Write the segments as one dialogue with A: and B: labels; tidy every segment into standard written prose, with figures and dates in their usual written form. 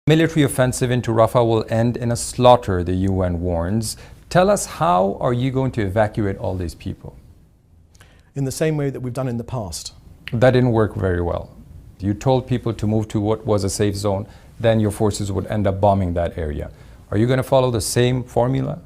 A: Military offensive into Rafah will end in a slaughter, the UN warns. Tell us, how are you going to evacuate all these people?
B: In the same way that we've done in the past.
A: That didn't work very well. You told people to move to what was a safe zone, then your forces would end up bombing that area. Are you going to follow the same formula?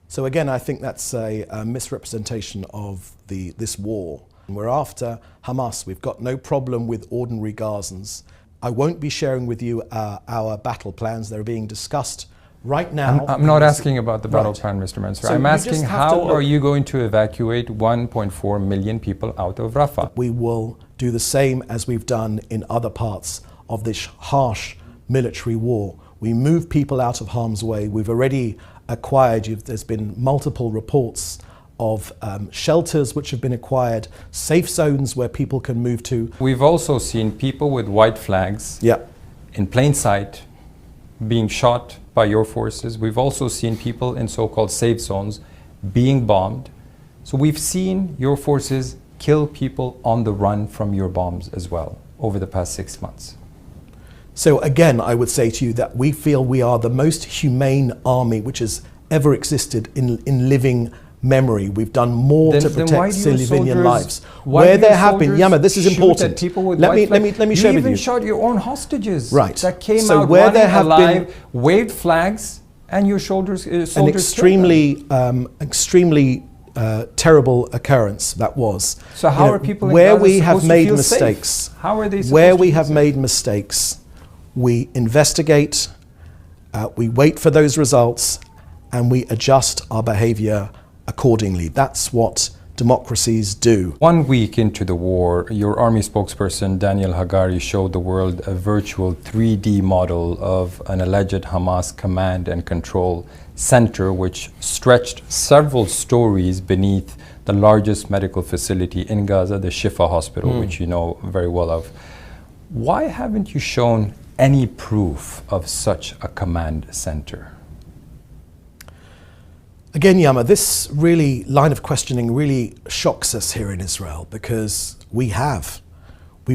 B: So again, I think that's a misrepresentation of this war. We're after Hamas. We've got no problem with ordinary Gazans. I won't be sharing with you our battle plans. They're being discussed right now.
A: I'm not asking about the battle plan, Mr. Mender. I'm asking, how are you going to evacuate 1.4 million people out of Rafah?
B: We will do the same as we've done in other parts of this harsh military war. We move people out of harm's way. We've already acquired, there's been multiple reports of shelters which have been acquired, safe zones where people can move to.
A: We've also seen people with white flags in plain sight being shot by your forces. We've also seen people in so-called safe zones being bombed. So we've seen your forces kill people on the run from your bombs as well over the past 6 months.
B: So again, I would say to you that we feel we are the most humane army which has ever existed in living memory. We've done more to protect civilian lives. Where there have been, Yama, this is important. Let me share with you.
A: You even shot your own hostages.
B: Right.
A: That came out where running alive, waved flags, and your soldiers.
B: An extremely terrible occurrence that was.
A: So how are people in
B: where
A: Gaza
B: we have
A: supposed
B: made
A: to feel
B: mistakes?
A: Safe? How are they supposed
B: where
A: to
B: we
A: feel
B: have
A: safe?
B: made mistakes, we investigate, we wait for those results, and we adjust our behavior accordingly. That's what democracies do.
A: 1 week into the war, your army spokesperson Daniel Hagari showed the world a virtual 3D model of an alleged Hamas command and control center which stretched several stories beneath the largest medical facility in Gaza, the Shifa hospital, which you know very well of. Why haven't you shown any proof of such a command center?
B: Again, Yama, this really line of questioning really shocks us here in Israel, because we've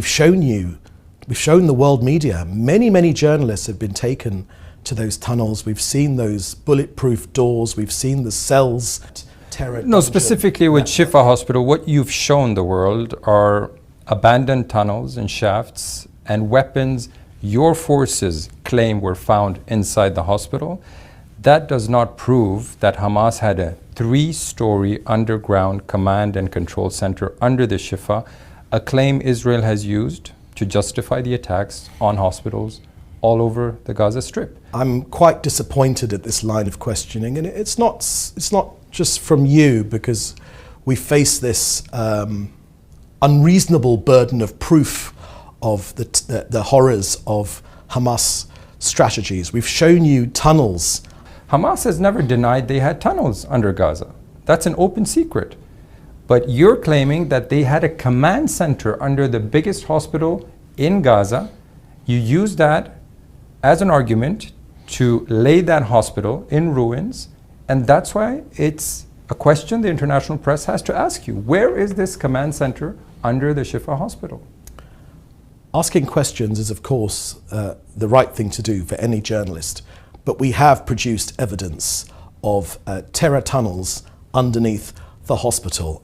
B: shown the world media, many journalists have been taken to those tunnels. We've seen those bulletproof doors, we've seen the cells.
A: No, specifically with Shifa Hospital, what you've shown the world are abandoned tunnels and shafts and weapons your forces claim were found inside the hospital. That does not prove that Hamas had a 3-story underground command and control center under the Shifa, a claim Israel has used to justify the attacks on hospitals all over the Gaza Strip.
B: I'm quite disappointed at this line of questioning, and it's not just from you, because we face this unreasonable burden of proof of the horrors of Hamas strategies. We've shown you tunnels.
A: Hamas has never denied they had tunnels under Gaza. That's an open secret. But you're claiming that they had a command center under the biggest hospital in Gaza. You use that as an argument to lay that hospital in ruins, and that's why it's a question the international press has to ask you. Where is this command center under the Shifa hospital?
B: Asking questions is, of course, the right thing to do for any journalist. But we have produced evidence of terror tunnels underneath the hospital.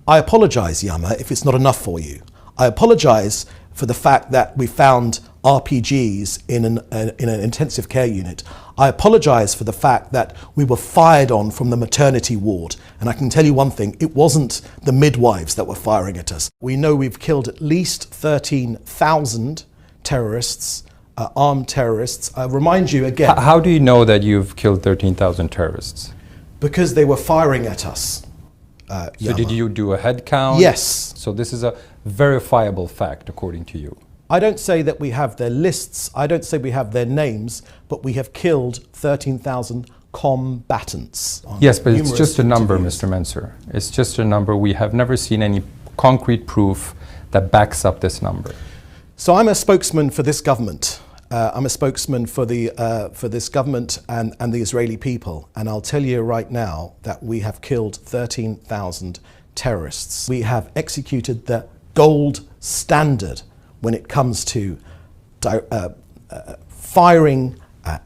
B: I apologize, Yama, if it's not enough for you. I apologize for the fact that we found RPGs in an intensive care unit. I apologize for the fact that we were fired on from the maternity ward. And I can tell you one thing, it wasn't the midwives that were firing at us. We know we've killed at least 13,000 terrorists, armed terrorists. I remind you again.
A: How do you know that you've killed 13,000 terrorists?
B: Because they were firing at us.
A: So did you do a head count?
B: Yes.
A: So this is a verifiable fact according to you.
B: I don't say that we have their lists, I don't say we have their names, but we have killed 13,000 combatants.
A: Yes, but it's just a number, Mr. Mender. It's just a number. We have never seen any concrete proof that backs up this number.
B: So I'm a spokesman for this government. I'm a spokesman for this government and the Israeli people, and I'll tell you right now that we have killed 13,000 terrorists. We have executed the gold standard when it comes to firing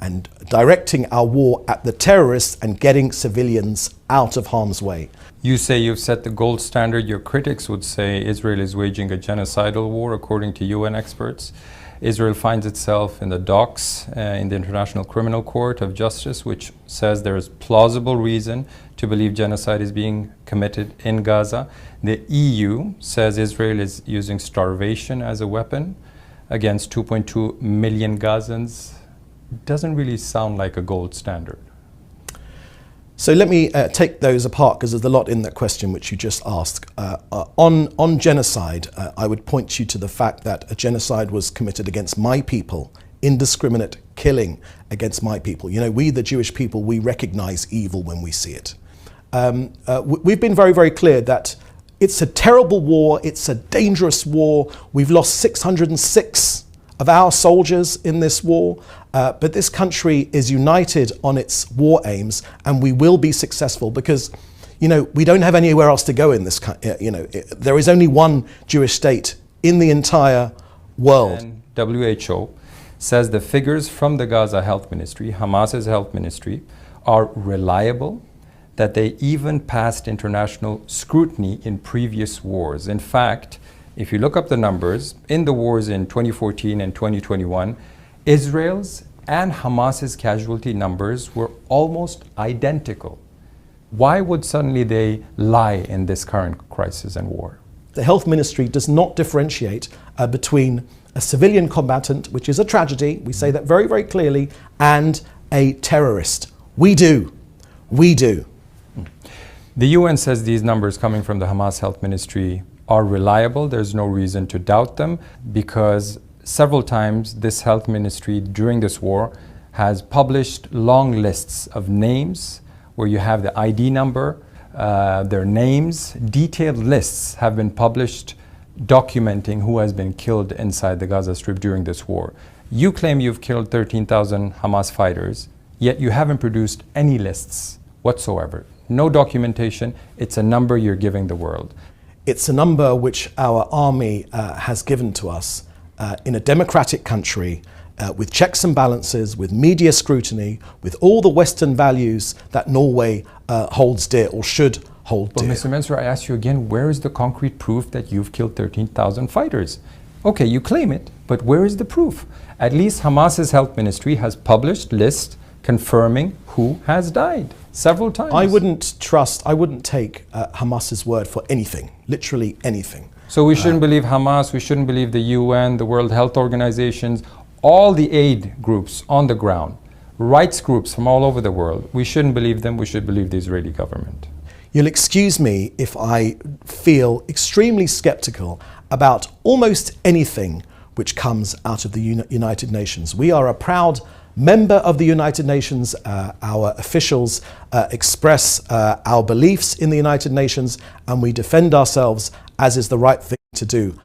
B: and directing our war at the terrorists and getting civilians out of harm's way.
A: You say you've set the gold standard. Your critics would say Israel is waging a genocidal war, according to UN experts. Israel finds itself in the docks in the International Criminal Court of Justice, which says there is plausible reason to believe genocide is being committed in Gaza. The EU says Israel is using starvation as a weapon against 2.2 million Gazans. It doesn't really sound like a gold standard.
B: So let me take those apart, because there's a lot in that question which you just asked. On genocide, I would point you to the fact that a genocide was committed against my people, indiscriminate killing against my people. You know, we, the Jewish people, we recognize evil when we see it. We've been very, very clear that it's a terrible war, it's a dangerous war. We've lost 606 of our soldiers in this war. But this country is united on its war aims, and we will be successful because, you know, we don't have anywhere else to go in this country. You know, there is only one Jewish state in the entire world.
A: And WHO says the figures from the Gaza Health Ministry, Hamas's health ministry, are reliable, that they even passed international scrutiny in previous wars. In fact, if you look up the numbers, in the wars in 2014 and 2021, Israel's and Hamas's casualty numbers were almost identical. Why would suddenly they lie in this current crisis and war?
B: The health ministry does not differentiate between a civilian combatant, which is a tragedy, we say that very, very clearly, and a terrorist. We do. We do.
A: The UN says these numbers coming from the Hamas health ministry are reliable. There's no reason to doubt them, because several times this health ministry during this war has published long lists of names where you have the ID number, their names. Detailed lists have been published documenting who has been killed inside the Gaza Strip during this war. You claim you've killed 13,000 Hamas fighters, yet you haven't produced any lists whatsoever. No documentation. It's a number you're giving the world.
B: It's a number which our army has given to us in a democratic country, with checks and balances, with media scrutiny, with all the Western values that Norway holds dear or should hold dear.
A: But Mr. Mensur, I ask you again, where is the concrete proof that you've killed 13,000 fighters? Okay, you claim it, but where is the proof? At least Hamas's health ministry has published lists confirming who has died several times.
B: I wouldn't take Hamas's word for anything, literally anything.
A: So we shouldn't believe Hamas, we shouldn't believe the UN, the World Health Organizations, all the aid groups on the ground, rights groups from all over the world. We shouldn't believe them, we should believe the Israeli government.
B: You'll excuse me if I feel extremely skeptical about almost anything which comes out of the United Nations. We are a proud member of the United Nations. Our officials express our beliefs in the United Nations, and we defend ourselves as is the right thing to do.